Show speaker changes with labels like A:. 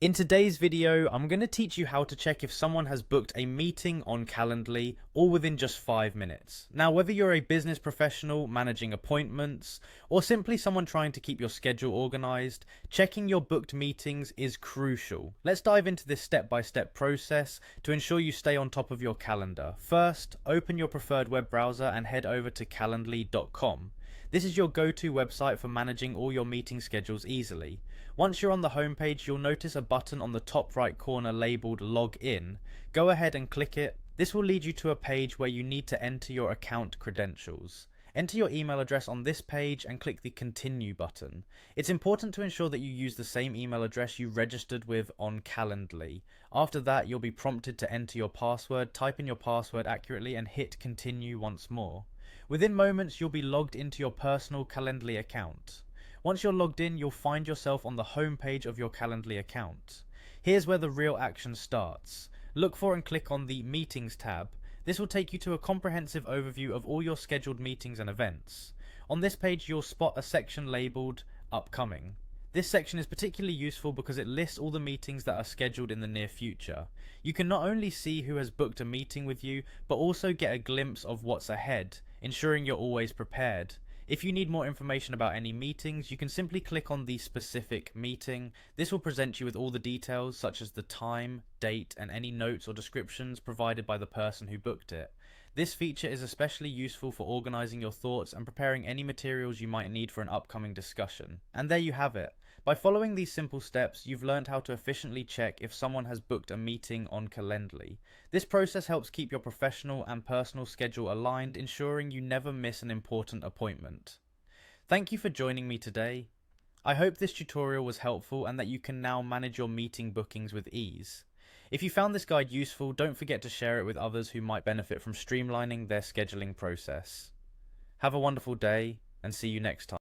A: In today's video, I'm going to teach you how to check if someone has booked a meeting on Calendly all within just 5 minutes. Now, whether you're a business professional managing appointments or simply someone trying to keep your schedule organized, checking your booked meetings is crucial. Let's dive into this step-by-step process to ensure you stay on top of your calendar. First, open your preferred web browser and head over to calendly.com. This is your go-to website for managing all your meeting schedules easily. Once you're on the homepage, you'll notice a button on the top right corner labeled Log In. Go ahead and click it. This will lead you to a page where you need to enter your account credentials. Enter your email address on this page and click the Continue button. It's important to ensure that you use the same email address you registered with on Calendly. After that, you'll be prompted to enter your password, type in your password accurately and hit Continue once more. Within moments, you'll be logged into your personal Calendly account. Once you're logged in, you'll find yourself on the home page of your Calendly account. Here's where the real action starts. Look for and click on the Meetings tab. This will take you to a comprehensive overview of all your scheduled meetings and events. On this page, you'll spot a section labeled Upcoming. This section is particularly useful because it lists all the meetings that are scheduled in the near future. You can not only see who has booked a meeting with you, but also get a glimpse of what's ahead, ensuring you're always prepared. If you need more information about any meetings, you can simply click on the specific meeting. This will present you with all the details such as the time, date, and any notes or descriptions provided by the person who booked it. This feature is especially useful for organizing your thoughts and preparing any materials you might need for an upcoming discussion. And there you have it. By following these simple steps, you've learned how to efficiently check if someone has booked a meeting on Calendly. This process helps keep your professional and personal schedule aligned, ensuring you never miss an important appointment. Thank you for joining me today. I hope this tutorial was helpful and that you can now manage your meeting bookings with ease. If you found this guide useful, don't forget to share it with others who might benefit from streamlining their scheduling process. Have a wonderful day and see you next time.